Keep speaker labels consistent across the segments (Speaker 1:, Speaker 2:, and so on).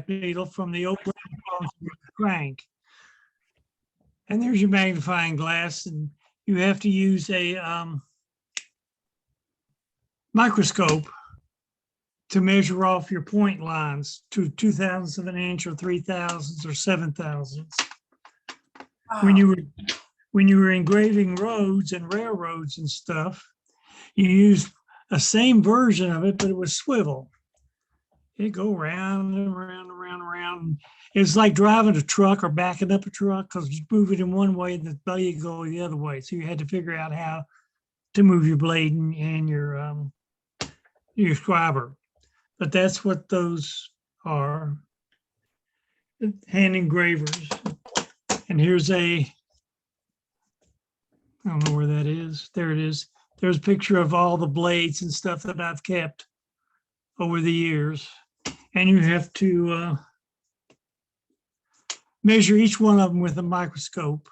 Speaker 1: needle from the old crank. And there's your magnifying glass, and you have to use a microscope to measure off your point lines to 2/1000ths of an inch or 3/1000ths or 7/1000ths.
Speaker 2: Wow.
Speaker 1: When you were engraving roads and railroads and stuff, you used a same version of it, but it was swivel. It'd go round and round and round and round. It's like driving a truck or backing up a truck, because you move it in one way and the blade go the other way. So you had to figure out how to move your blade and your scriber. But that's what those are, hand engravers. And here's I don't know where that is. There it is. There's a picture of all the blades and stuff that I've kept over the years. And you have to measure each one of them with a microscope.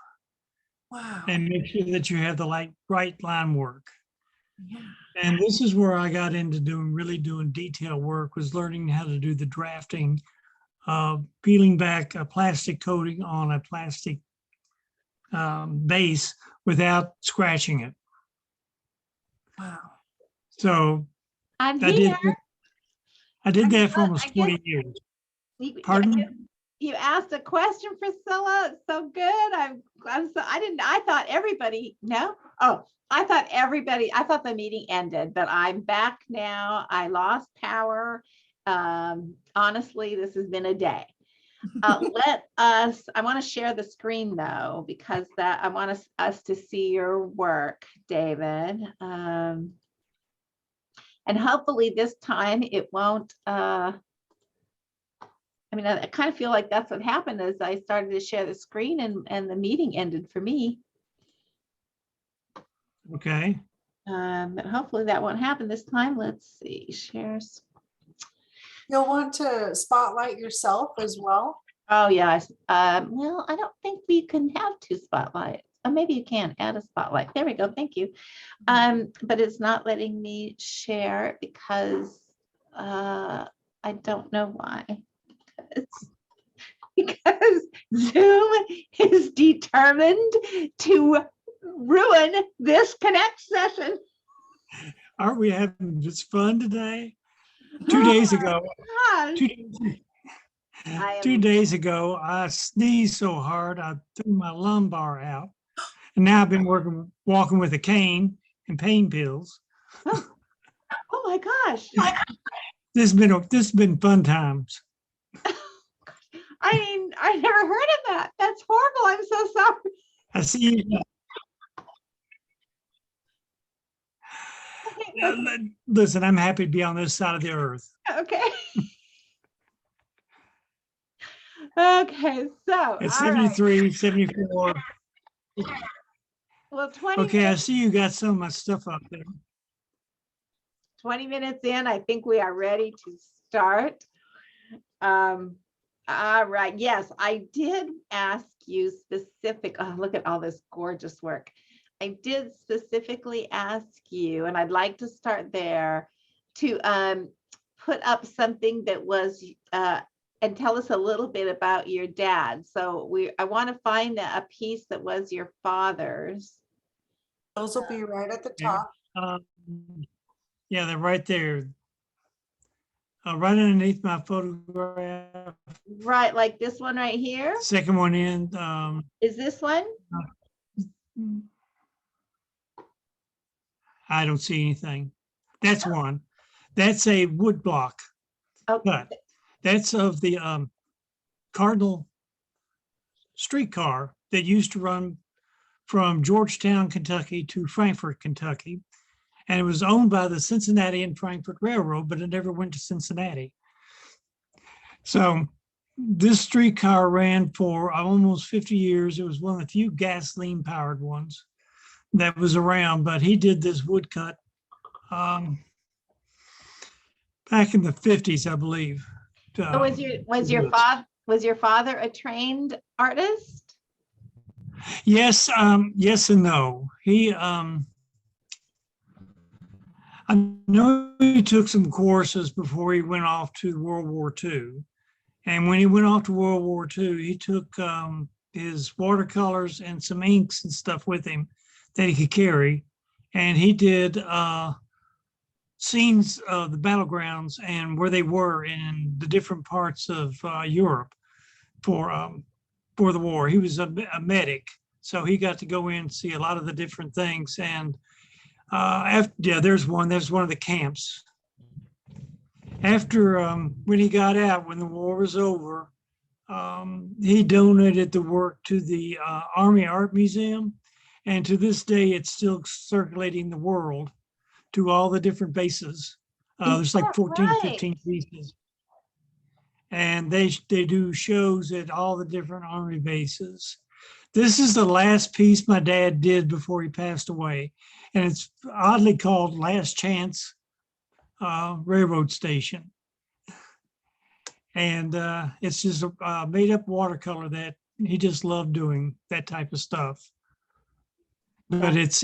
Speaker 2: Wow.
Speaker 1: And make sure that you have the right line work.
Speaker 2: Yeah.
Speaker 1: And this is where I got into doing detail work, was learning how to do the drafting, peeling back a plastic coating on a plastic base without scratching it.
Speaker 2: Wow.
Speaker 1: So
Speaker 3: I'm
Speaker 1: I
Speaker 3: here.
Speaker 1: did that for almost 20 years. Pardon?
Speaker 3: You asked a question, Priscilla. It's so good. I thought everybody, no? Oh, I thought the meeting ended, but I'm back now. I lost power. Honestly, this has been a day. I want to share the screen though, because I want us to see your work, David. And hopefully this time it won't, I kind of feel like that's what happened as I started to share the screen and the meeting ended for me.
Speaker 1: Okay.
Speaker 3: But hopefully that won't happen this time. Let's see, shares.
Speaker 2: You'll want to spotlight yourself as well.
Speaker 3: Oh, yes. Well, I don't think we can have two spotlights. Oh, maybe you can add a spotlight. There we go. Thank you. But it's not letting me share because I don't know why. Because Zoom is determined to ruin this Connect session.
Speaker 1: Aren't we having just fun today? 2 days ago,
Speaker 3: Gosh.
Speaker 1: 2 days ago, I sneezed so hard I threw my lumbar out, and now I've been walking with a cane and pain pills.
Speaker 3: Oh my gosh!
Speaker 1: This has been fun times.
Speaker 3: I mean, I never heard of that. That's horrible. I'm so sorry.
Speaker 1: I see you. Listen, I'm happy to be on this side of the earth.
Speaker 3: Okay. Okay, so
Speaker 1: It's
Speaker 3: all right.
Speaker 1: 73, 74.
Speaker 3: Well, 20
Speaker 1: Okay,
Speaker 3: minutes,
Speaker 1: I see you got some of my stuff up there.
Speaker 3: 20 minutes in, I think we are ready to start. All right. Yes, I did ask you look at all this gorgeous work. I did specifically ask you, and I'd like to start there, to put up something that was and tell us a little bit about your dad. So I want to find a piece that was your father's.
Speaker 2: Those will be right at the top.
Speaker 1: Yeah, they're right there. Right underneath my photograph.
Speaker 3: Right, like this one right here.
Speaker 1: Second one in.
Speaker 3: Is this one?
Speaker 1: I don't see anything. That's one. That's a wood block.
Speaker 3: Oh,
Speaker 1: But that's of the Cardinal streetcar that used to run from Georgetown, Kentucky to Frankfort, Kentucky. And it was owned by the Cincinnati and Frankfort Railroad, but it never went to Cincinnati. So this streetcar ran for almost 50 years. It was one of the few gasoline powered ones that was around, but he did this woodcut back in the 50s, I believe.
Speaker 3: So was your father a trained artist?
Speaker 1: Yes, yes and no. I know he took some courses before he went off to World War II, And when he went off to World War II, he took his watercolors and some inks and stuff with him that he could carry. And he did scenes of the battlegrounds and where they were in the different parts of Europe for the war. He was a medic, so he got to go in and see a lot of the different things. And there's one of the camps. After when he got out, when the war was over, he donated the work to the Army Art Museum, and to this day, it's still circulating the world to all the different bases. There's like 14 or 15 pieces. And they do shows at all the different Army bases. This is the last piece my dad did before he passed away. And it's oddly called Last Chance Railroad Station. And it's just a made up watercolor that he just loved doing, that type of stuff. But it's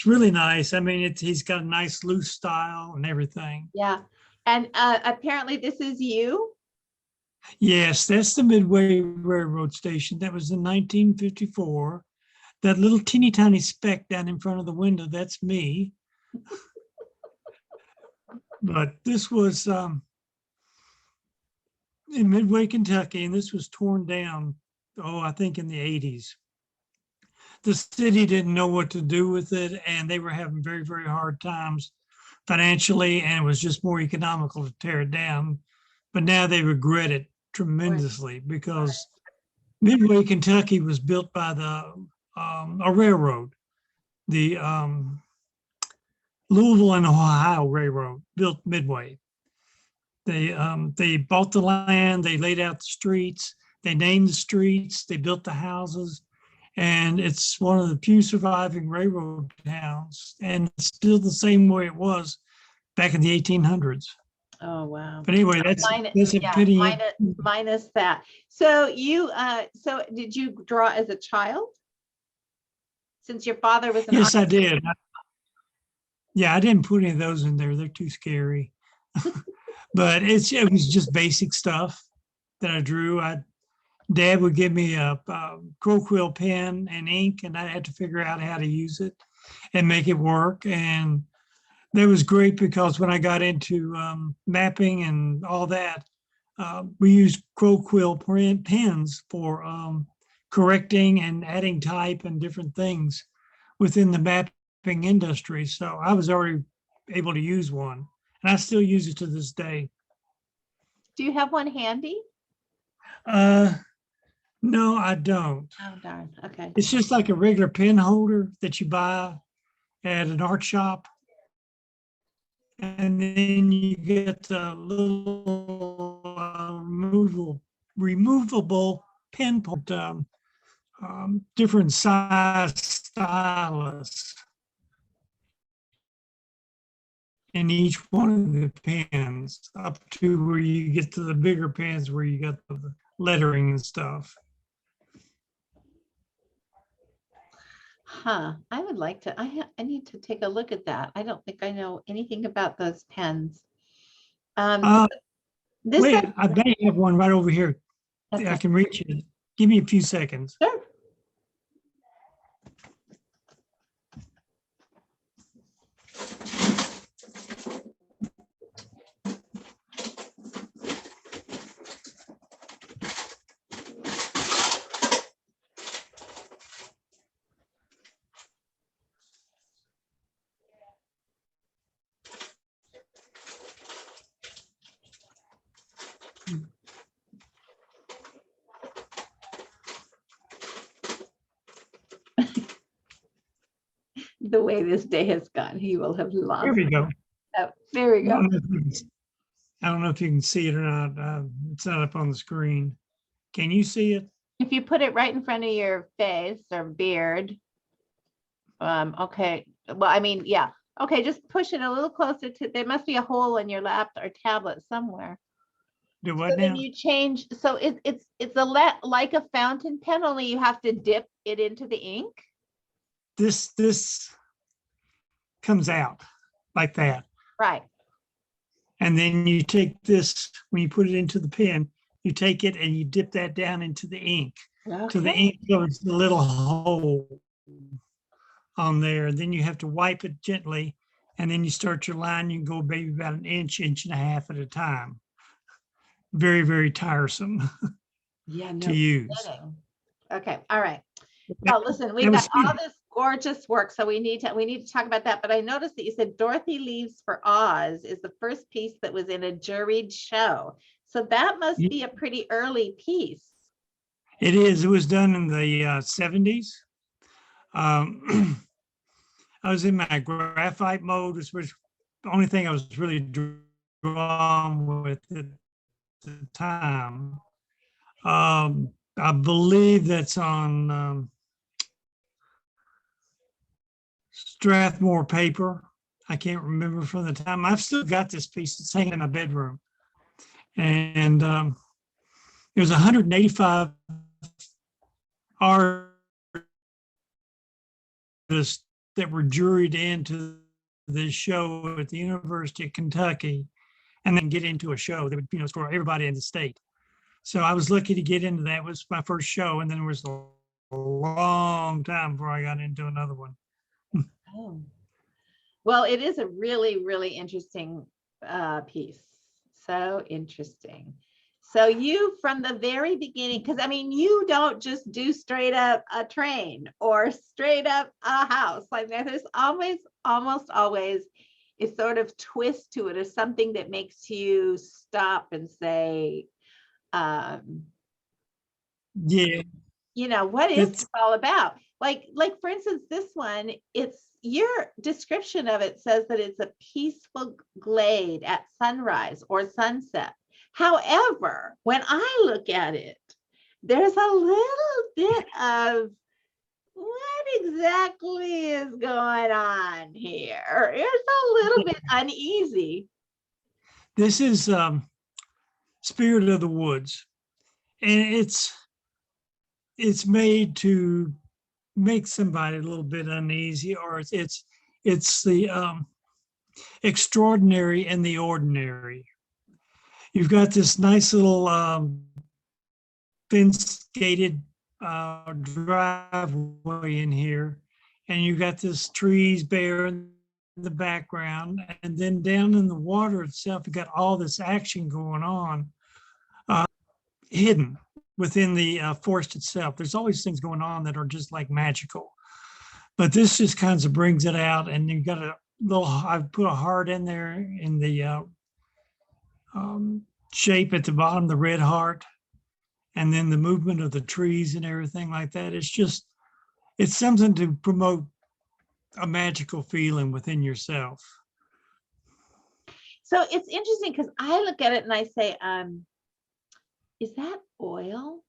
Speaker 1: really nice. I mean, he's got a nice loose style and everything.
Speaker 3: Yeah. And apparently this is you?
Speaker 1: Yes, that's the Midway Railroad Station. That was in 1954. That little teeny tiny speck down in front of the window, that's me. But this was in Midway, Kentucky, and this was torn down, I think in the 80s. The city didn't know what to do with it, and they were having very, very hard times financially, and it was just more economical to tear it down. But now they regret it tremendously because Midway, Kentucky was built by a railroad. The Louisville and Ohio Railroad built Midway. They bought the land, they laid out the streets, they named the streets, they built the houses. And it's one of the few surviving railroad towns, and it's still the same way it was back in the 1800s.
Speaker 3: Oh, wow.
Speaker 1: But anyway, that's a pity.
Speaker 3: Minus that. So so did you draw as a child? Since your father was an
Speaker 1: Yes,
Speaker 3: artist?
Speaker 1: I did. I didn't put any of those in there. They're too scary. But it was just basic stuff that I drew. Dad would give me a crow quill pen and ink, and I had to figure out how to use it and make it work. And that was great because when I got into mapping and all that, we used crow quill pens for correcting and adding type and different things within the mapping industry. So I was already able to use one, and I still use it to this day.
Speaker 3: Do you have one handy?
Speaker 1: No, I don't.
Speaker 3: Oh, darn. Okay.
Speaker 1: It's just like a regular pen holder that you buy at an art shop. And then you get a little removable pen, different size stylus in each one of the pens, up to where you get to the bigger pens where you got the lettering and stuff.
Speaker 3: Huh. I would like to, I need to take a look at that. I don't think I know anything about those pens.
Speaker 1: Wait, I may have one right over here.
Speaker 3: Okay.
Speaker 1: I can reach it. Give me a few seconds.
Speaker 3: Sure. The way this day has gone, he will have lost.
Speaker 1: There we go.
Speaker 3: Oh, there we go.
Speaker 1: I don't know if you can see it or not. It's not up on the screen. Can you see it?
Speaker 3: If you put it right in front of your face or beard. Okay. Well, I mean, yeah. Okay, just push it a little closer to, there must be a hole in your laptop or tablet somewhere.
Speaker 1: Do what
Speaker 3: So
Speaker 1: now?
Speaker 3: then you change, so it's like a fountain pen, only you have to dip it into the ink.
Speaker 1: This comes out like that.
Speaker 3: Right.
Speaker 1: And then you take this, when you put it into the pen, you take it and you dip that down into the ink. So the
Speaker 3: Okay.
Speaker 1: ink goes the little hole on there. Then you have to wipe it gently. And then you start your line. You can go maybe about an inch, inch and a half at a time. Very, very tiresome
Speaker 3: Yeah,
Speaker 1: to
Speaker 3: no
Speaker 1: use.
Speaker 3: kidding. Okay, all right.
Speaker 1: That-
Speaker 3: Well, listen,
Speaker 1: that
Speaker 3: we've
Speaker 1: was
Speaker 3: got all this gorgeous work, so we need to talk about that. But I noticed that you said Dorothy Leaves for Oz is the first piece that was in a juried show. So that must
Speaker 1: Ye-
Speaker 3: be a pretty early piece.
Speaker 1: It is. It was done in the 70s. I was in my graphite mode, which was the only thing I was really drawn with at the time. I believe that's on Strathmore paper. I can't remember from the time. I've still got this piece. It's hanging in my bedroom. And it was 185 artists that were juried into this show at the University of Kentucky, and then get into a show that would, for everybody in the state. So I was lucky to get into that. It was my first show, and then it was a long time before I got into another one.
Speaker 3: Oh. Well, it is a really, really interesting piece. So interesting. So you, from the very beginning, because I mean, you don't just do straight up a train or straight up a house. Like there's almost always a sort of twist to it, or something that makes you stop and say,
Speaker 1: Yeah,
Speaker 3: what is
Speaker 1: it's
Speaker 3: this all about? Like for instance, this one, it's your description of it says that it's a peaceful glade at sunrise or sunset. However, when I look at it, there's a little bit of what exactly is going on here. It's a little bit uneasy.
Speaker 1: this is Spirit of the Woods, and it's made to make somebody a little bit uneasy, or it's the extraordinary and the ordinary. You've got this nice little fence gated driveway in here, and you got this trees bare in the background, and then down in the water itself, you got all this action going on, hidden within the forest itself. There's always things going on that are just like magical, but this just kind of brings it out. And you got a little, I've put a heart in there in the shape at the bottom, the red heart, and then the movement of the trees and everything like that. It's something to promote a magical feeling within yourself.
Speaker 3: So it's interesting because I look at it and I say, is that oil?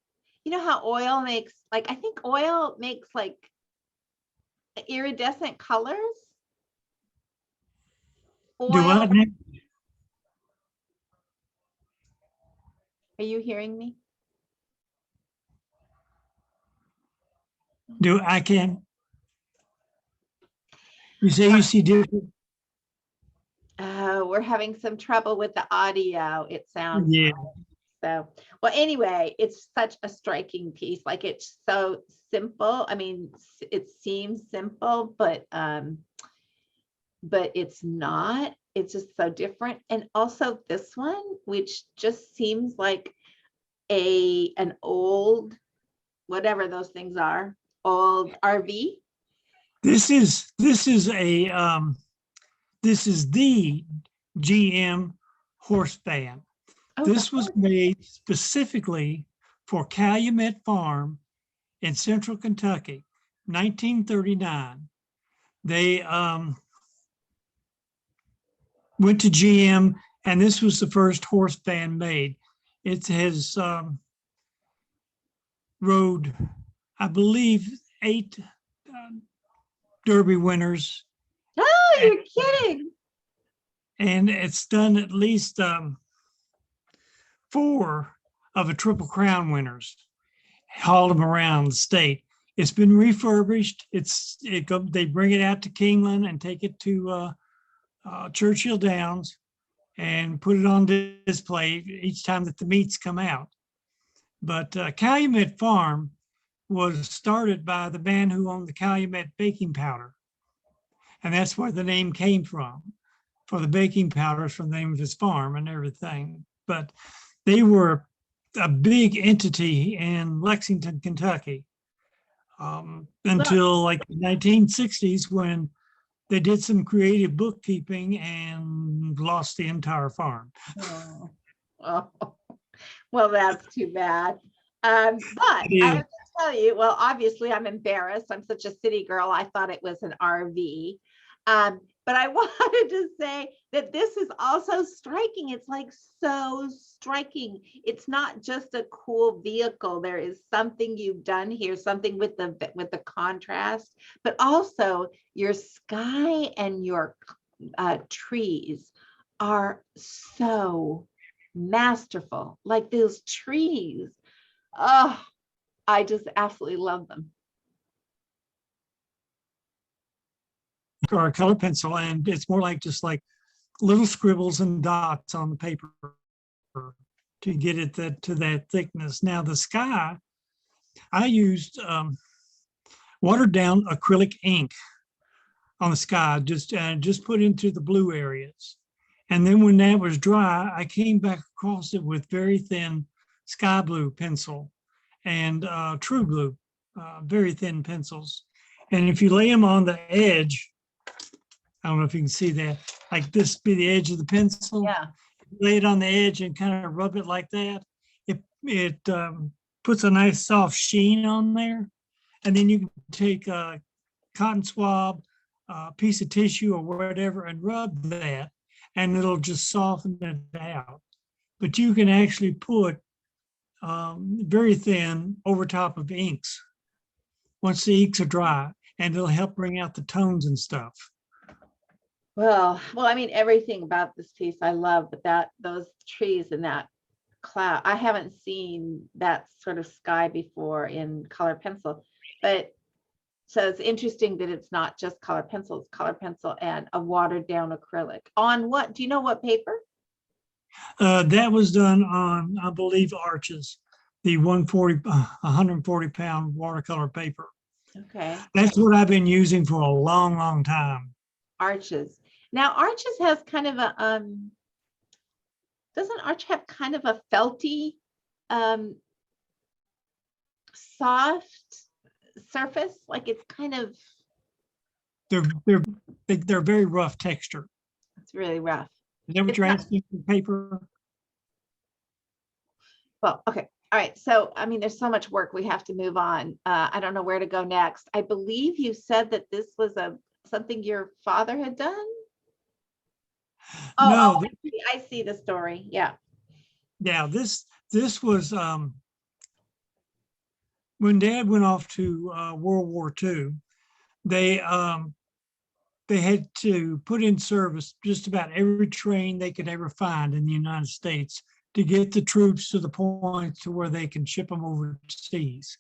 Speaker 3: You know how oil makes, like, I think oil makes like iridescent colors.
Speaker 1: Do
Speaker 3: Oil,
Speaker 1: what, Nick?
Speaker 3: are you hearing me?
Speaker 1: Do I can? You say you see different?
Speaker 3: We're having some trouble with the audio, it sounds
Speaker 1: Yeah.
Speaker 3: like. So, well, anyway, it's such a striking piece. Like it's so simple. I mean, it seems simple, but it's not. It's just so different. And also this one, which just seems like an old, whatever those things are, old RV.
Speaker 1: This is the GM horse van.
Speaker 3: Oh,
Speaker 1: This was made specifically for Calumet Farm in central Kentucky, 1939. They went to GM, and this was the first horse van made. It has rode, I believe, 8 Derby winners.
Speaker 3: Oh, you're kidding.
Speaker 1: And it's done at least 4 of a Triple Crown winners, hauled them around the state. It's been refurbished. They bring it out to Kingland and take it to Churchill Downs, and put it on display each time that the meats come out. But Calumet Farm was started by the man who owned the Calumet baking powder. And that's where the name came from, for the baking powders, from the name of his farm and everything. But they were a big entity in Lexington, Kentucky, until like the 1960s, when they did some creative bookkeeping and lost the entire farm.
Speaker 3: Oh, oh. Well, that's too bad. But I have to tell you, well, obviously I'm embarrassed. I'm such a city girl. I thought it was an RV. But I wanted to say that this is also striking. It's like so striking. It's not just a cool vehicle. There is something you've done here, something with the contrast, but also your sky and your trees are so masterful. Like those trees. Oh, I just absolutely love them.
Speaker 1: Or a color pencil, and it's more like just like little scribbles and dots on the paper to get it to that thickness. Now the sky, I used watered down acrylic ink on the sky, just put into the blue areas. And then when that was dry, I came back across it with very thin sky blue pencil and true blue, very thin pencils. And if you lay them on the edge, I don't know if you can see that, like this be the edge of the pencil.
Speaker 3: Yeah.
Speaker 1: Lay it on the edge and kind of rub it like that. It puts a nice soft sheen on there. And then you can take a cotton swab, a piece of tissue or whatever, and rub that, and it'll just soften it out. But you can actually put very thin over top of inks once the inks are dry, and it'll help bring out the tones and stuff.
Speaker 3: Well, I mean, everything about this piece I love, but those trees and that cloud, I haven't seen that sort of sky before in color pencil. But so it's interesting that it's not just color pencil, it's color pencil and a watered down acrylic. On what? Do you know what paper?
Speaker 1: That was done on, I believe, Arches, the 140 pound watercolor paper.
Speaker 3: Okay.
Speaker 1: That's what I've been using for a long, long time.
Speaker 3: Arches. Now, Arches has kind of a, doesn't Arch have kind of a felty, soft surface? Like it's kind of.
Speaker 1: They're very rough texture.
Speaker 3: It's really rough.
Speaker 1: Is that what you're asking for paper?
Speaker 3: Well, okay. All right. So, I mean, there's so much work. We have to move on. I don't know where to go next. I believe you said that this was something your father had done.
Speaker 1: No,
Speaker 3: I see the story. Yeah.
Speaker 1: Yeah, this was when Dad went off to World War II. They had to put in service just about every train they could ever find in the United States to get the troops to the point to where they can ship them overseas.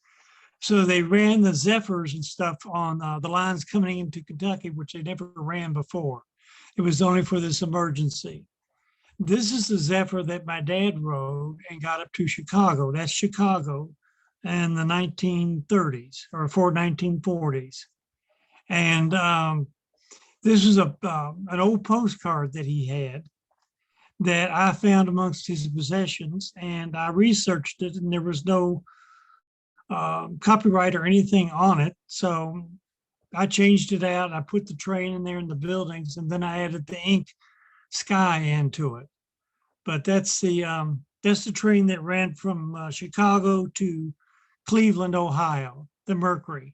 Speaker 1: So they ran the Zephyrs and stuff on the lines coming into Kentucky, which they never ran before. It was only for this emergency. This is the Zephyr that my dad rode and got up to Chicago. That's Chicago in the 1930s or 1940s. And this was an old postcard that he had that I found amongst his possessions, and I researched it, and there was no copyright or anything on it. So I changed it out. I put the train in there in the buildings, and then I added the ink sky into it. But that's the train that ran from Chicago to Cleveland, Ohio, the Mercury.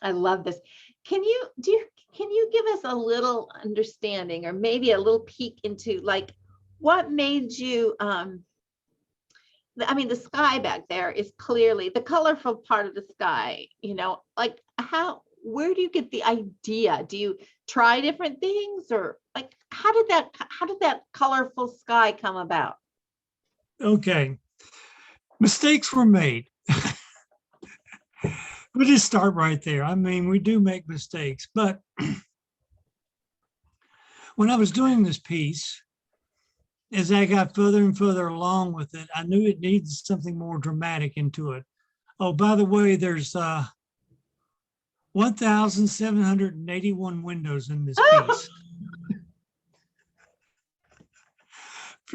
Speaker 3: I love this. Can you give us a little understanding or maybe a little peek into like what made you I mean, the sky back there is clearly the colorful part of the sky, you know, like where do you get the idea? Do you try different things, or like how did that colorful sky come about?
Speaker 1: Okay, mistakes were made. We'll just start right there. I mean, we do make mistakes, but when I was doing this piece, as I got further and further along with it, I knew it needed something more dramatic into it. Oh, by the way, there's 1,781 windows in this piece.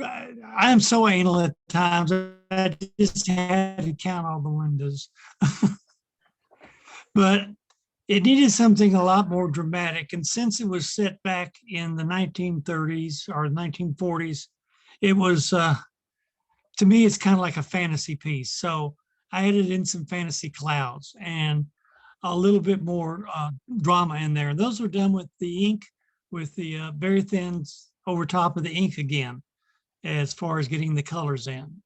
Speaker 1: I am so anal at times. I just had to count all the windows. But it needed something a lot more dramatic. And since it was set back in the 1930s or 1940s, it was, to me, it's kind of like a fantasy piece. So I added in some fantasy clouds and a little bit more drama in there. And those were done with the ink, with the very thin over top of the ink again, as far as getting the colors in.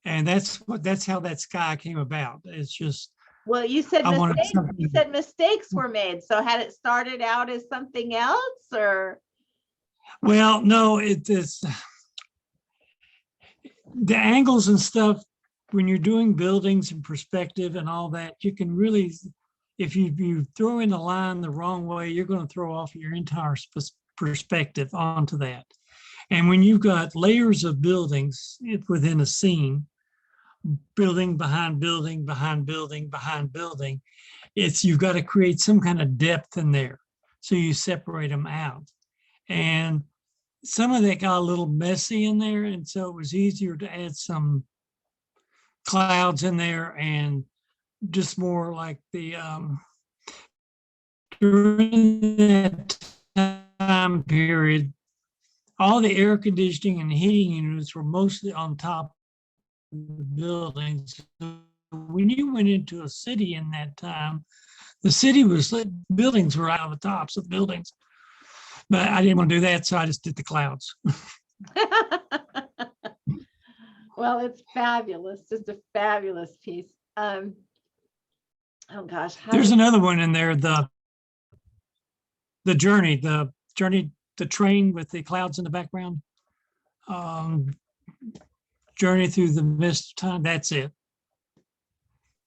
Speaker 1: And that's how that sky came about. It's just,
Speaker 3: Well, you said
Speaker 1: I wanted
Speaker 3: mistakes,
Speaker 1: something.
Speaker 3: you said mistakes were made. So had it started out as something else or?
Speaker 1: Well, no, it is the angles and stuff. When you're doing buildings and perspective and all that, you can really, if you throw in a line the wrong way, you're going to throw off your entire perspective onto that. And when you've got layers of buildings within a scene, building behind building, behind building, behind building, you've got to create some kind of depth in there. So you separate them out. And some of that got a little messy in there. And so it was easier to add some clouds in there and just more like the, during that time period, all the air conditioning and heating units were mostly on top of the buildings. When you went into a city in that time, the city was lit, buildings were out on the tops of the buildings. But I didn't want to do that, so I just did the clouds.
Speaker 3: Well, it's fabulous, just a fabulous piece. Oh gosh.
Speaker 1: There's another one in there, the journey, the train with the clouds in the background. Journey through the mist of time, that's it.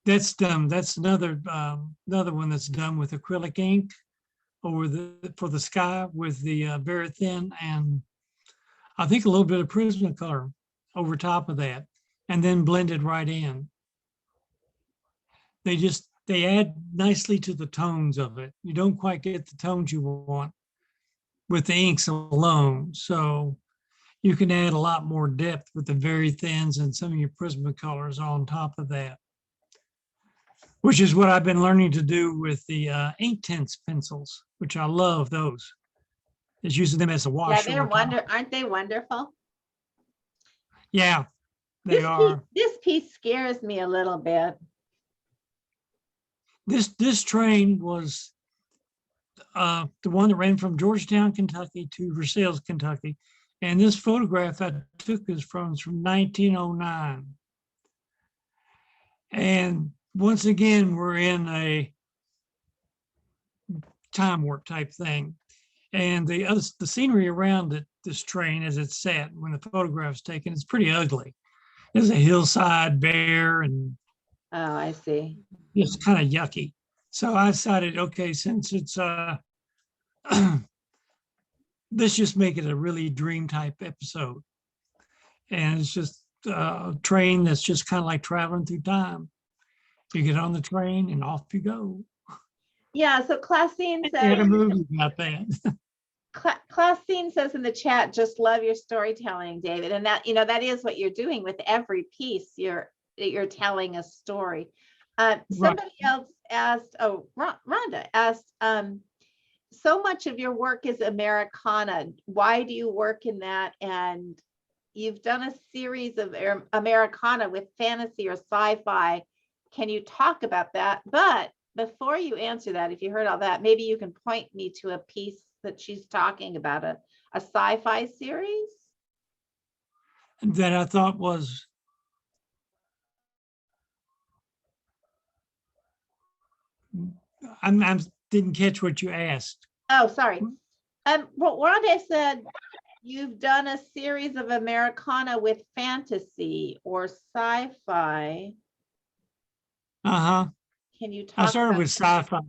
Speaker 1: That's done. That's another one that's done with acrylic ink for the sky with the very thin, and I think a little bit of Prismacolor over top of that, and then blended right in. They add nicely to the tones of it. You don't quite get the tones you want with the inks alone. So you can add a lot more depth with the very thins and some of your Prismacolors on top of that, which is what I've been learning to do with the Inktense pencils, which I love those. It's using them as a wash.
Speaker 3: Yeah, aren't they wonderful?
Speaker 1: Yeah, they are.
Speaker 3: This piece scares me a little bit.
Speaker 1: This train was the one that ran from Georgetown, Kentucky to Versailles, Kentucky. And this photograph I took is from 1909. And once again, we're in a time warp type thing. And the scenery around this train as it's set when the photograph's taken, it's pretty ugly. There's a hillside bare and
Speaker 3: Oh, I see.
Speaker 1: it's kind of yucky. So I decided, okay, since it's let's just make it a really dream type episode. And it's just a train that's just kind of like traveling through time. You get on the train and off you go.
Speaker 3: Yeah, so Classine
Speaker 1: They had a
Speaker 3: says,
Speaker 1: movie about that.
Speaker 3: Classine says in the chat, just love your storytelling, David. And that, that is what you're doing with every piece. You're telling a story. Somebody else asked, Rhonda asked, so much of your work is Americana. Why do you work in that? And you've done a series of Americana with fantasy or sci-fi. Can you talk about that? But before you answer that, if you heard all that, maybe you can point me to a piece that she's talking about, a sci-fi series
Speaker 1: that I thought was I didn't catch what you asked.
Speaker 3: Oh, sorry. Well, Rhonda said you've done a series of Americana with fantasy or sci-fi.
Speaker 1: Uh-huh.
Speaker 3: Can you talk
Speaker 1: I started
Speaker 3: about
Speaker 1: with sci-fi.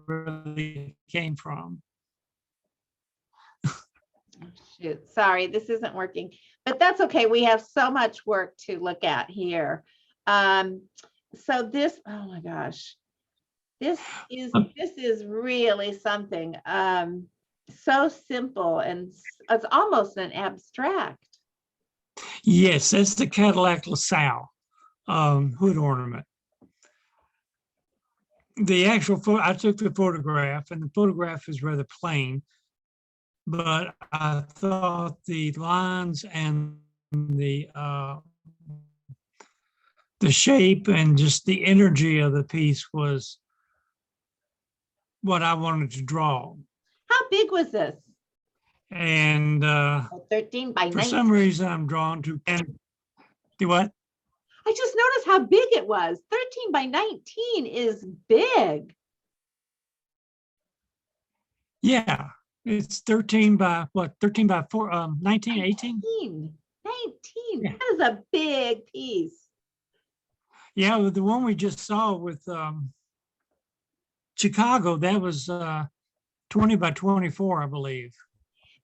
Speaker 1: Really came from.
Speaker 3: Shoot, sorry, this isn't working, but that's okay. We have so much work to look at here. So this, oh my gosh, this is really something. So simple, and it's almost an abstract.
Speaker 1: Yes, that's the Cadillac LaSalle hood ornament. The actual I took the photograph, and the photograph is rather plain, but I thought the lines and the shape and just the energy of the piece was what I wanted to draw.
Speaker 3: How big was this?
Speaker 1: And
Speaker 3: 13 by 19.
Speaker 1: for some reason, I'm drawn to. And do what?
Speaker 3: I just noticed how big it was. 13 by 19 is big.
Speaker 1: Yeah, it's 13 by what? 13 by 19, 18?
Speaker 3: 19.
Speaker 1: Yeah.
Speaker 3: That is a big piece.
Speaker 1: Yeah, the one we just saw with Chicago, that was 20 by 24, I believe.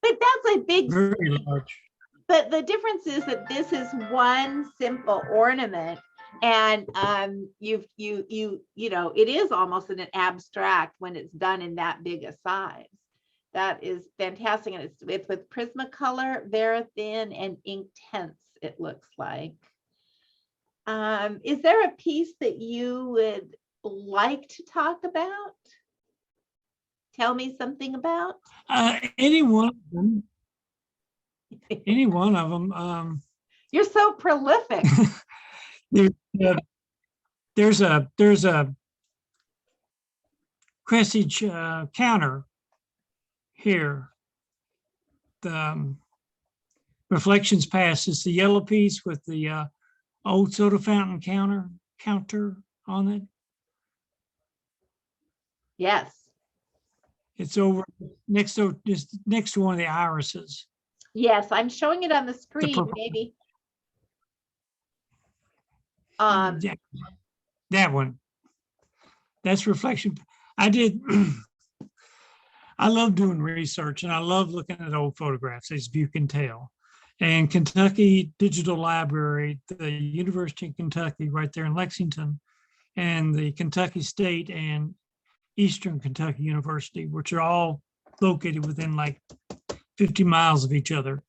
Speaker 3: But that's a big,
Speaker 1: very large.
Speaker 3: But the difference is that this is one simple ornament, and you know, it is almost an abstract when it's done in that big a size. That is fantastic, and it's with Prismacolor, Verithin, and Inktense, it looks like. Is there a piece that you would like to talk about? Tell me something about?
Speaker 1: Any one of them. Any one of them.
Speaker 3: You're so prolific.
Speaker 1: There's a Crestage counter here. The Reflections Past is the yellow piece with the old soda fountain counter on it.
Speaker 3: Yes.
Speaker 1: It's over next to just next to one of the irises.
Speaker 3: Yes, I'm showing it on the screen,
Speaker 1: purple.
Speaker 3: maybe.
Speaker 1: Yeah, that one. That's Reflection. I love doing research, and I love looking at old photographs, as you can tell. And Kentucky Digital Library, the University of Kentucky, right there in Lexington, and the Kentucky State and Eastern Kentucky University, which are all located within like 50 miles of each other,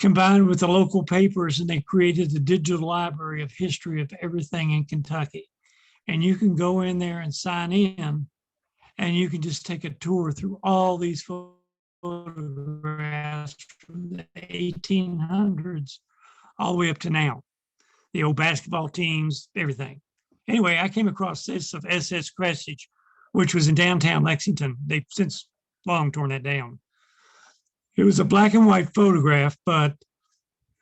Speaker 1: combined with the local papers, and they created the digital library of history of everything in Kentucky. And you can go in there and sign in, and you can just take a tour through all these photographs from the 1800s all the way up to now. The old basketball teams, everything. Anyway, I came across this of SS Crestage, which was in downtown Lexington. They've since long torn that down. It was a black and white photograph, but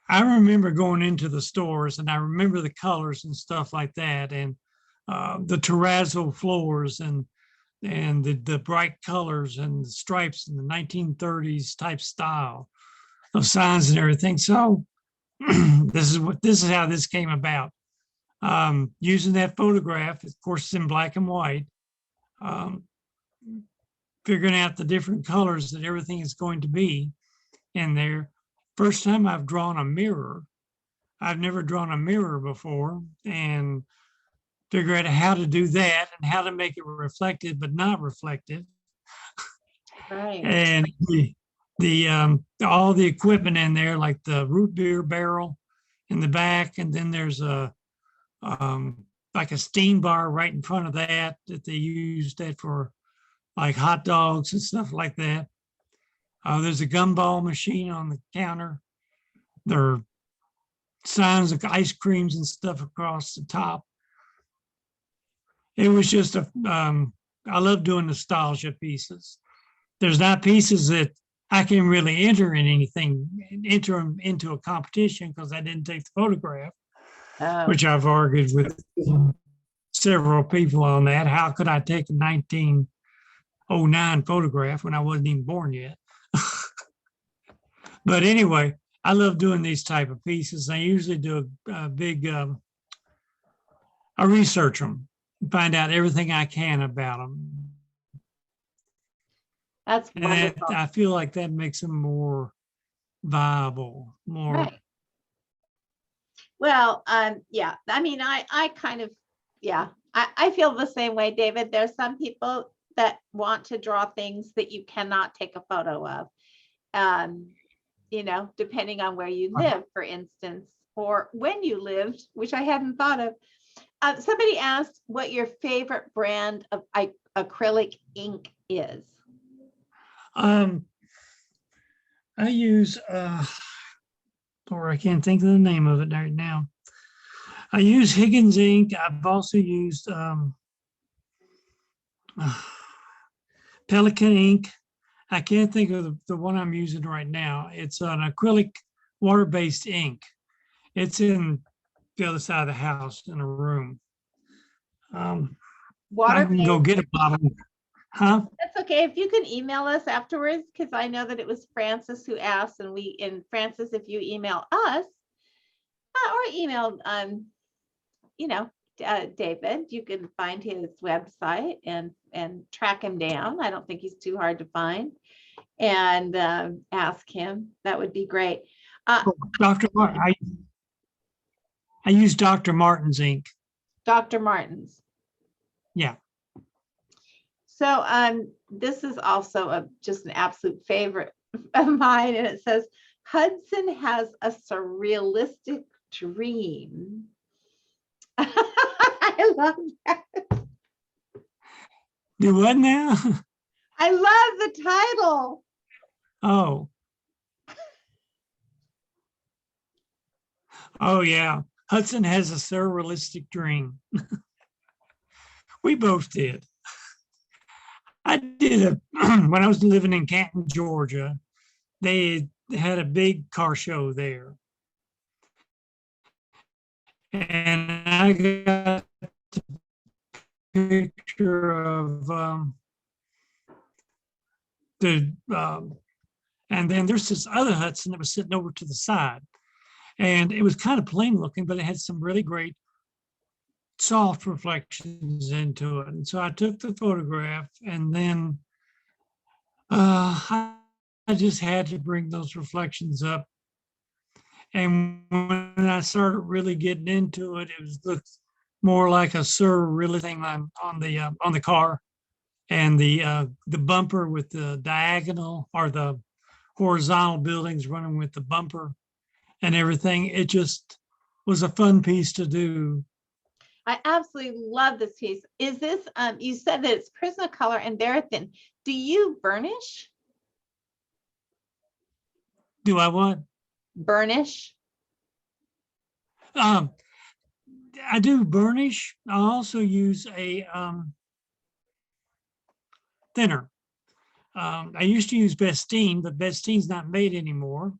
Speaker 1: I remember going into the stores, and I remember the colors and stuff like that, and the terrazzo floors and the bright colors and the stripes in the 1930s type style of signs and everything. So this is how this came about. Using that photograph, of course, it's in black and white, figuring out the different colors that everything is going to be in there. First time I've drawn a mirror. I've never drawn a mirror before, and figure out how to do that and how to make it reflective but not reflective.
Speaker 3: Right.
Speaker 1: And all the equipment in there, like the root beer barrel in the back, and then there's a like a steam bar right in front of that they used that for like hot dogs and stuff like that. There's a gumball machine on the counter. There are signs of ice creams and stuff across the top. It was just I love doing nostalgia pieces. There's not pieces that I can really enter them into a competition because I didn't take the photograph, which I've argued with several people on that. How could I take a 1909 photograph when I wasn't even born yet? But anyway, I love doing these type of pieces. I usually do a big, I research them, find out everything I can about them.
Speaker 3: That's
Speaker 1: And that,
Speaker 3: wonderful.
Speaker 1: I feel like that makes them more viable, more.
Speaker 3: Right. Well, yeah, I mean, I kind of, yeah, I feel the same way, David. There's some people that want to draw things that you cannot take a photo of. You know, depending on where you live, for instance, or when you lived, which I hadn't thought of. Somebody asked what your favorite brand of acrylic ink is.
Speaker 1: I use, or I can't think of the name of it right now. I use Higgins ink. I've also used Pelican ink. I can't think of the one I'm using right now. It's an acrylic water-based ink. It's in the other side of the house in a room. I
Speaker 3: Water
Speaker 1: can go
Speaker 3: based.
Speaker 1: get a bottle. Huh?
Speaker 3: That's okay. If you can email us afterwards, because I know that it was Francis who asked, and Francis, if you email us or email, you know, David, you can find his website and track him down. I don't think he's too hard to find, and ask him. That would be great.
Speaker 1: Dr. Martin, I use Dr. Martin's ink.
Speaker 3: Dr. Martins.
Speaker 1: Yeah.
Speaker 3: So this is also just an absolute favorite of mine, and it says Hudson has a surrealistic dream. I love that.
Speaker 1: Do what now?
Speaker 3: I love the title.
Speaker 1: Oh. Oh yeah. Hudson has a surrealistic dream. We both did. I did a when I was living in Canton, Georgia. They had a big car show there, and I got a picture of and then there's this other Hudson that was sitting over to the side, and it was kind of plain looking, but it had some really great soft reflections into it. And so I took the photograph, and then I just had to bring those reflections up. And when I started really getting into it, it looked more like a surreal thing on the car, and the bumper with the diagonal or the horizontal buildings running with the bumper and everything. It just was a fun piece to do.
Speaker 3: I absolutely love this piece. Is this, you said that it's Prismacolor and they're thin. Do you burnish?
Speaker 1: Do I what?
Speaker 3: Burnish?
Speaker 1: I do burnish. I also use a thinner. I used to use Bestine, but Bestine's not made anymore,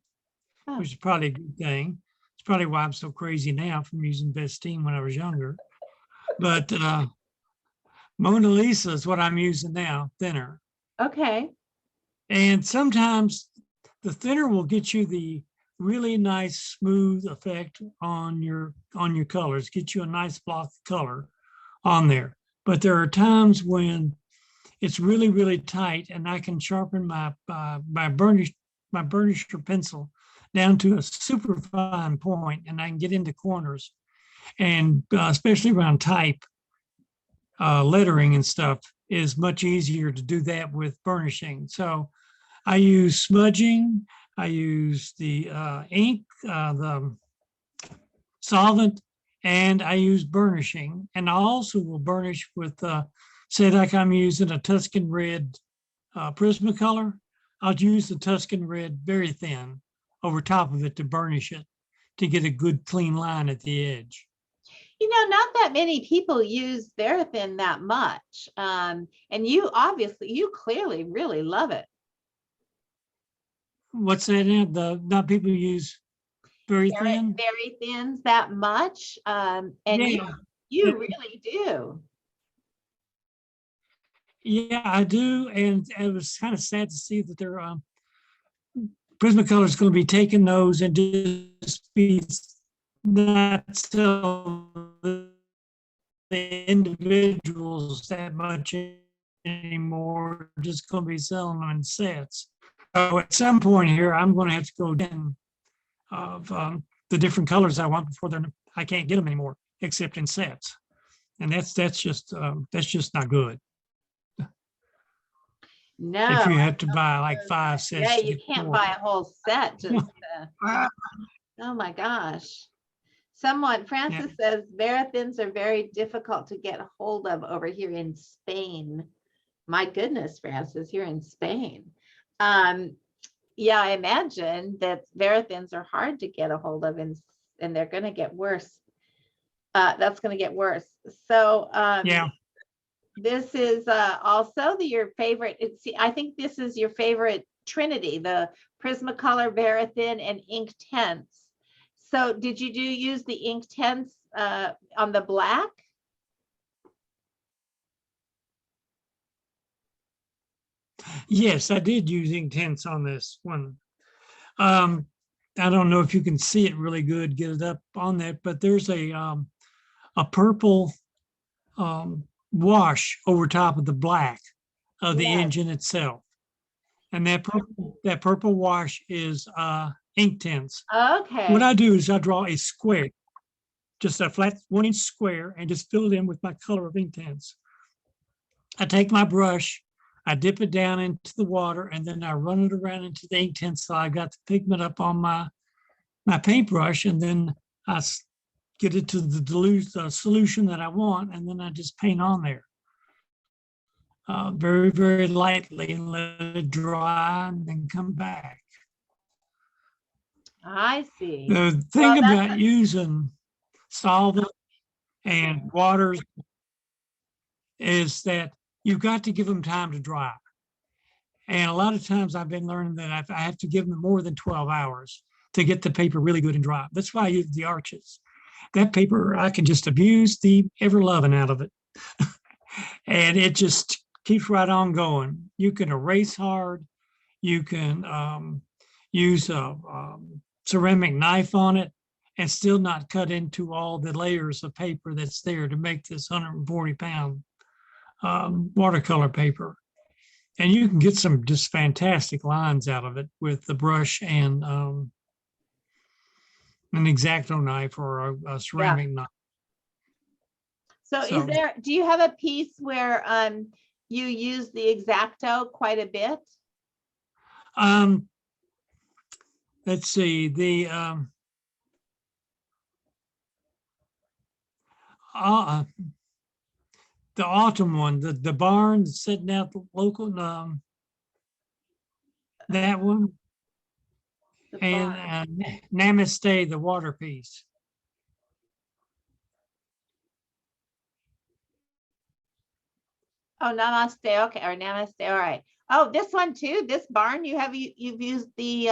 Speaker 3: Oh.
Speaker 1: which is probably a good thing. It's probably why I'm so crazy now from using Bestine when I was younger. But Mona Lisa is what I'm using now, thinner.
Speaker 3: Okay.
Speaker 1: And sometimes the thinner will get you the really nice smooth effect on your colors, get you a nice block of color on there. But there are times when it's really, really tight, and I can sharpen my burnisher pencil down to a super fine point, and I can get into corners, and especially around type lettering and stuff is much easier to do that with burnishing. So I use smudging, I use the ink, the solvent, and I use burnishing. And I also will burnish with, say like I'm using a Tuscan red Prismacolor, I'll use the Tuscan red very thin over top of it to burnish it to get a good clean line at the edge.
Speaker 3: You know, not that many people use Verithin that much. And you clearly really love it.
Speaker 1: What's that now? Not people use very thin?
Speaker 3: Very thins that much. And
Speaker 1: Yeah.
Speaker 3: you really do.
Speaker 1: Yeah, I do. And it was kind of sad to see that their Prismacolor is going to be taking those and just be not sell the individuals that much anymore. We're just going to be selling them in sets. So at some point here, I'm going to have to go in of the different colors I want before I can't get them anymore, except in sets. And that's just not good.
Speaker 3: No.
Speaker 1: If you have to buy like 5 sets.
Speaker 3: Yeah,
Speaker 1: to
Speaker 3: you
Speaker 1: get
Speaker 3: can't
Speaker 1: 4.
Speaker 3: buy a whole set just oh my gosh. Francis says, Verathins are very difficult to get a hold of over here in Spain. My goodness, Francis, you're in Spain. Yeah, I imagine that Verathins are hard to get a hold of and they're going to get worse. That's going to get worse. So
Speaker 1: Yeah.
Speaker 3: This is also your favorite. I think this is your favorite Trinity, the Prismacolor, Verathin, and Inktense. So did you use the Inktense on the black?
Speaker 1: Yes, I did use Inktense on this one. I don't know if you can see it really good, get it up on that, but there's a purple wash over top of the black of the
Speaker 3: Yes.
Speaker 1: engine itself. And that purple wash is Inktense.
Speaker 3: Okay.
Speaker 1: What I do is I draw a square, just a flat 1-inch square, and just fill it in with my color of Inktense. I take my brush, I dip it down into the water, and then I run it around into the Inktense. So I got the pigment up on my paintbrush, and then I get it to the dilute solution that I want, and then I just paint on there. Very, very lightly, and let it dry and then come back.
Speaker 3: I see.
Speaker 1: The thing about using solvent and waters is that you've got to give them time to dry. And a lot of times I've been learning that I have to give them more than 12 hours to get the paper really good and dry. That's why I use the arches. That paper, I can just abuse the ever-loving out of it. And it just keeps right on going. You can erase hard. You can use a ceramic knife on it and still not cut into all the layers of paper that's there to make this 140-pound watercolor paper. And you can get some just fantastic lines out of it with the brush and an X-Acto knife or a ceramic knife.
Speaker 3: So do you have a piece where you use the X-Acto quite a bit?
Speaker 1: Let's see, the autumn one, the barn sitting out the local, that one, and Namaste, the water piece.
Speaker 3: Oh, Namaste. Okay, or Namaste. All right. Oh, this one too. This barn. You've used the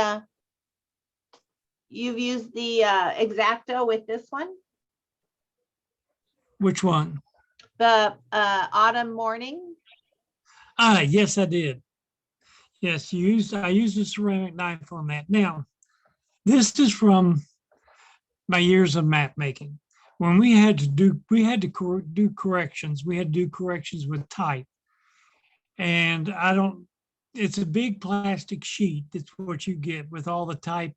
Speaker 3: X-Acto with this one.
Speaker 1: Which one?
Speaker 3: The autumn morning.
Speaker 1: Yes, I did. Yes, I used a ceramic knife on that. Now, this is from my years of map making. When we had to do corrections, we had to do corrections with type. And it's a big plastic sheet. That's what you get with all the type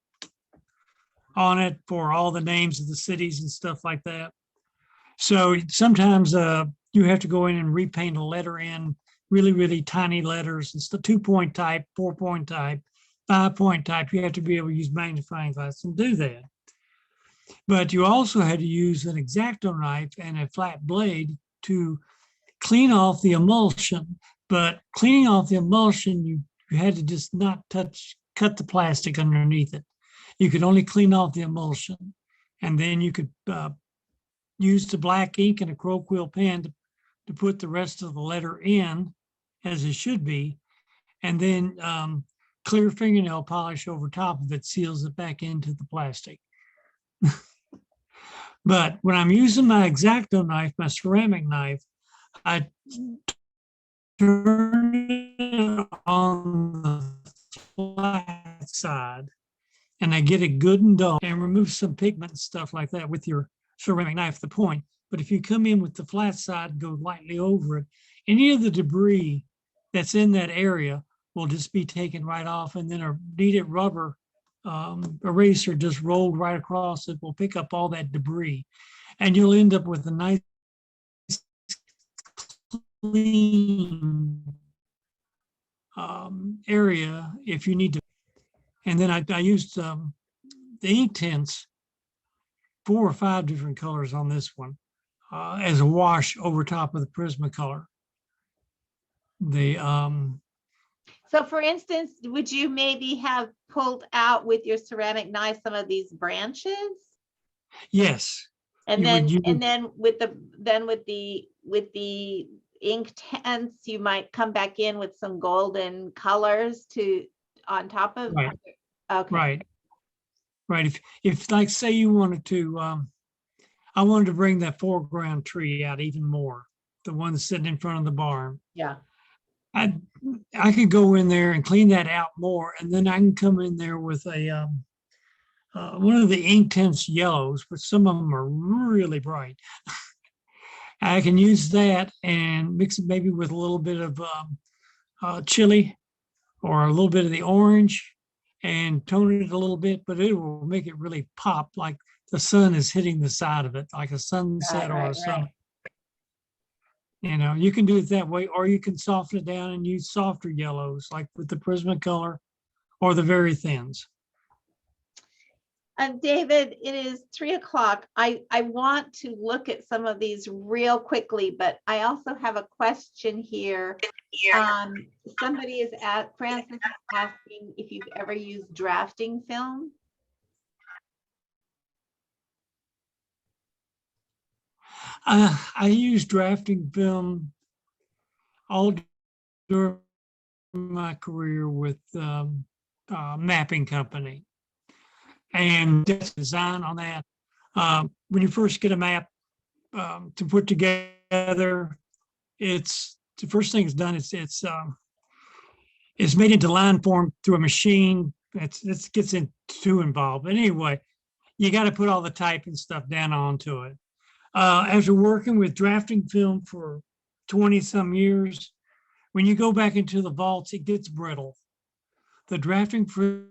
Speaker 1: on it for all the names of the cities and stuff like that. So sometimes you have to go in and repaint a letter in really, really tiny letters. It's the 2-point type, 4-point type, 5-point type. You have to be able to use magnifying glass and do that. But you also had to use an X-Acto knife and a flat blade to clean off the emulsion. But cleaning off the emulsion, you had to just not cut the plastic underneath it. You could only clean off the emulsion. And then you could use the black ink and a crow quill pen to put the rest of the letter in as it should be. And then clear fingernail polish over top of it seals it back into the plastic. But when I'm using my X-Acto knife, my ceramic knife, I turn it on the flat side and I get it good and dull and remove some pigment and stuff like that with your ceramic knife, the point. But if you come in with the flat side, go lightly over it, any of the debris that's in that area will just be taken right off, and then a kneaded rubber eraser just rolled right across it will pick up all that debris, and you'll end up with a nice clean area if you need to. And then I used the ink tints, 4 or 5 different colors on this one, as a wash over top of the Prismacolor.
Speaker 3: So for instance, would you maybe have pulled out with your ceramic knife some of these branches?
Speaker 1: Yes.
Speaker 3: And
Speaker 1: You
Speaker 3: then
Speaker 1: would- you would-
Speaker 3: and then with the ink tints, you might come back in with some golden colors on top of.
Speaker 1: Right.
Speaker 3: Okay.
Speaker 1: Right. If like say you wanted to, I wanted to bring that foreground tree out even more, the one that's sitting in front of the barn.
Speaker 3: Yeah.
Speaker 1: I could go in there and clean that out more, and then I can come in there with a one of the ink tints yellows, but some of them are really bright. I can use that and mix it maybe with a little bit of chili or a little bit of the orange and tone it a little bit, but it will make it really pop like the sun is hitting the side of it, like a sunset or a sun. You know, you can do it that way, or you can soften it down and use softer yellows, like with the Prismacolor or the very thins.
Speaker 3: David, it is 3 o'clock. I want to look at some of these real quickly, but I also have a question here. Somebody is Francis is asking if you've ever used drafting film.
Speaker 1: I used drafting film all during my career with mapping company, and design on that. When you first get a map to put together, it's the first thing it's done. It's made into line form through a machine. It gets too involved. But anyway, you got to put all the type and stuff down onto it. After working with drafting film for 20 some years, when you go back into the vaults, it gets brittle. The drafting film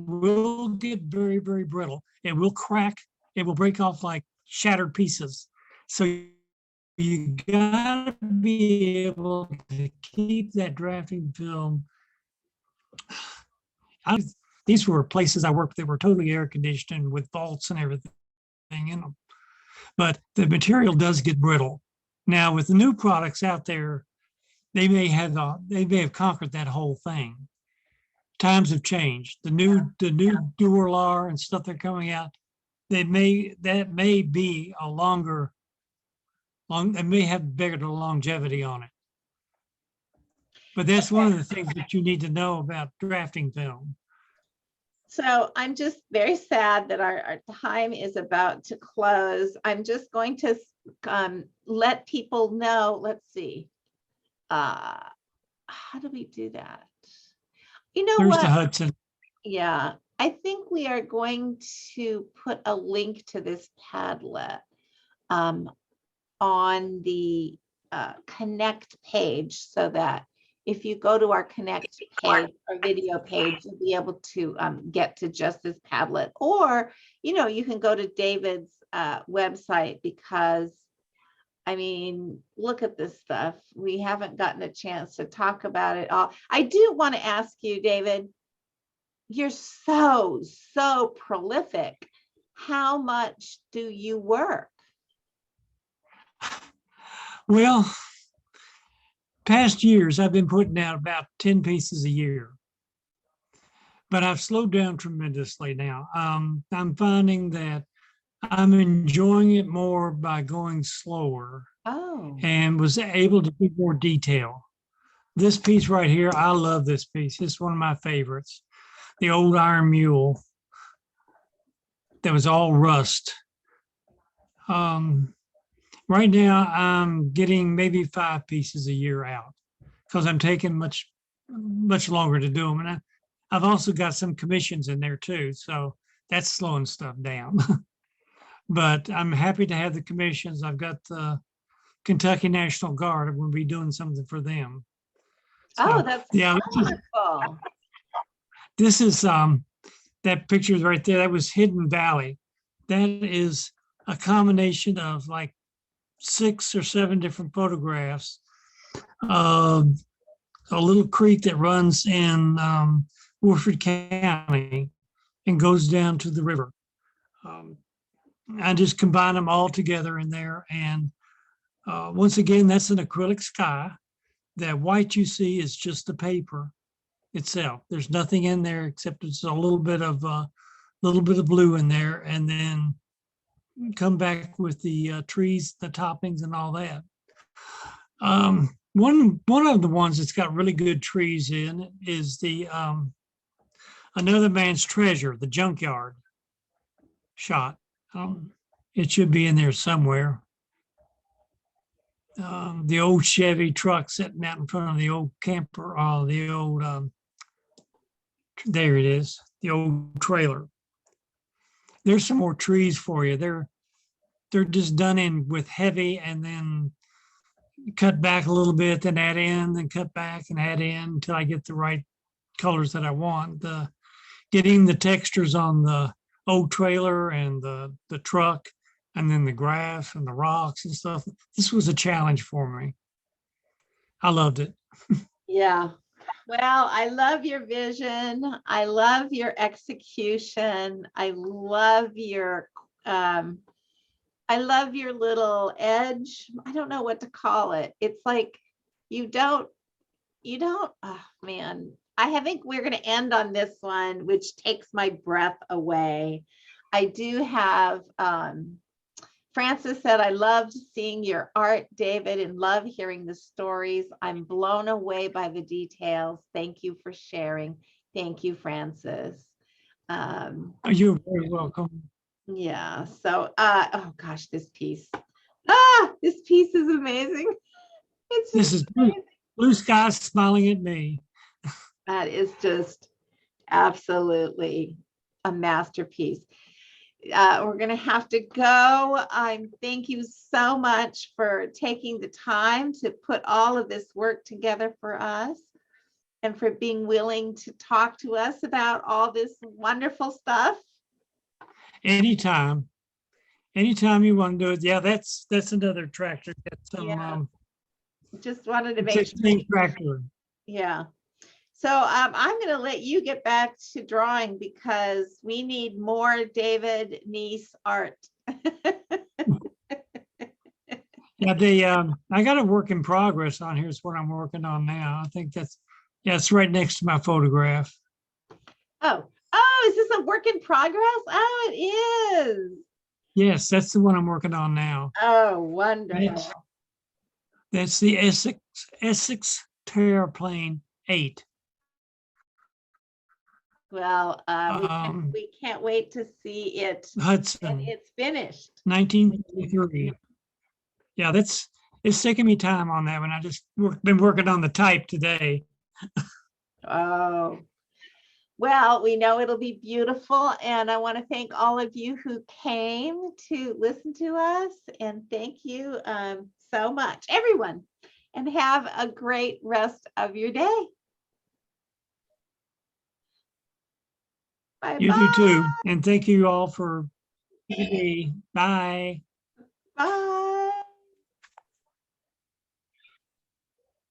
Speaker 1: will get very, very brittle. It will crack. It will break off like shattered pieces. So you gotta be able to keep that drafting film. These were places I worked that were totally air conditioned with vaults and everything in them. But the material does get brittle. Now with the new products out there, they may have conquered that whole thing. Times have changed. The new Dualar and stuff they're coming out, that may be a they may have bigger longevity on it. But that's one of the things that you need to know about drafting film.
Speaker 3: So I'm just very sad that our time is about to close. I'm just going to let people know. Let's see. How do we do that? You know
Speaker 1: There's
Speaker 3: what?
Speaker 1: the Hudson.
Speaker 3: Yeah, I think we are going to put a link to this Padlet on the Connect page, so that if you go to our Connect page, our video page, you'll be able to get to just this Padlet. Or, you can go to David's website, because I mean, look at this stuff. We haven't gotten a chance to talk about it all. I do want to ask you, David, you're so prolific. How much do you work?
Speaker 1: Well, past years, I've been putting out about 10 pieces a year, but I've slowed down tremendously now. I'm finding that I'm enjoying it more by going slower.
Speaker 3: Oh.
Speaker 1: And was able to do more detail. This piece right here, I love this piece. It's one of my favorites. The old iron mule that was all rust. Right now, I'm getting maybe 5 pieces a year out because I'm taking much longer to do them. And I've also got some commissions in there too. So that's slowing stuff down. But I'm happy to have the commissions. I've got the Kentucky National Guard. I'm going to be doing something for them.
Speaker 3: Oh,
Speaker 1: So,
Speaker 3: that's
Speaker 1: yeah,
Speaker 3: wonderful.
Speaker 1: this is that picture is right there. That was Hidden Valley. That is a combination of like 6 or 7 different photographs of a little creek that runs in Woodford County and goes down to the river. I just combine them all together in there. And once again, that's an acrylic sky. That white you see is just the paper itself. There's nothing in there except it's a little bit of blue in there, and then come back with the trees, the toppings, and all that. One of the ones that's got really good trees in is the Another Man's Treasure, the junkyard shot. It should be in there somewhere. The old Chevy truck sitting out in front of the old camper, the old, there it is, the old trailer. There's some more trees for you. They're just done in with heavy and then cut back a little bit, then add in, then cut back and add in until I get the right colors that I want. Getting the textures on the old trailer and the truck, and then the grass and the rocks and stuff. This was a challenge for me. I loved it.
Speaker 3: Yeah. Well, I love your vision. I love your execution. I love your little edge. I don't know what to call it. It's like you don't, oh man. I think we're going to end on this one, which takes my breath away. I do have Francis said, I loved seeing your art, David, and love hearing the stories. I'm blown away by the details. Thank you for sharing. Thank you, Francis.
Speaker 1: You're very welcome.
Speaker 3: Yeah, so, oh gosh, this piece is amazing.
Speaker 1: This is blue sky smiling at me.
Speaker 3: That is just absolutely a masterpiece. We're going to have to go. Thank you so much for taking the time to put all of this work together for us and for being willing to talk to us about all this wonderful stuff.
Speaker 1: Anytime you want to do it. Yeah, that's another tractor. That's some
Speaker 3: Yeah. Just wanted to make sure.
Speaker 1: 16 tractor.
Speaker 3: Yeah. So I'm going to let you get back to drawing because we need more David Neace art.
Speaker 1: Yeah, I got a work in progress on here. Is what I'm working on now. I think it's right next to my photograph.
Speaker 3: Oh, is this a work in progress? Oh, it is.
Speaker 1: Yes, that's the one I'm working on now.
Speaker 3: Oh, wonderful.
Speaker 1: That's the Essex Terraplane 8.
Speaker 3: Well, we can't wait to see it.
Speaker 1: Hudson.
Speaker 3: And it's finished.
Speaker 1: 1933. Yeah, it's taking me time on that one. I just been working on the type today.
Speaker 3: Oh, well, we know it'll be beautiful. And I want to thank all of you who came to listen to us. And thank you so much, everyone. And have a great rest of your day. Bye-bye.
Speaker 1: You do too. And thank you all for today. Bye.
Speaker 3: Bye.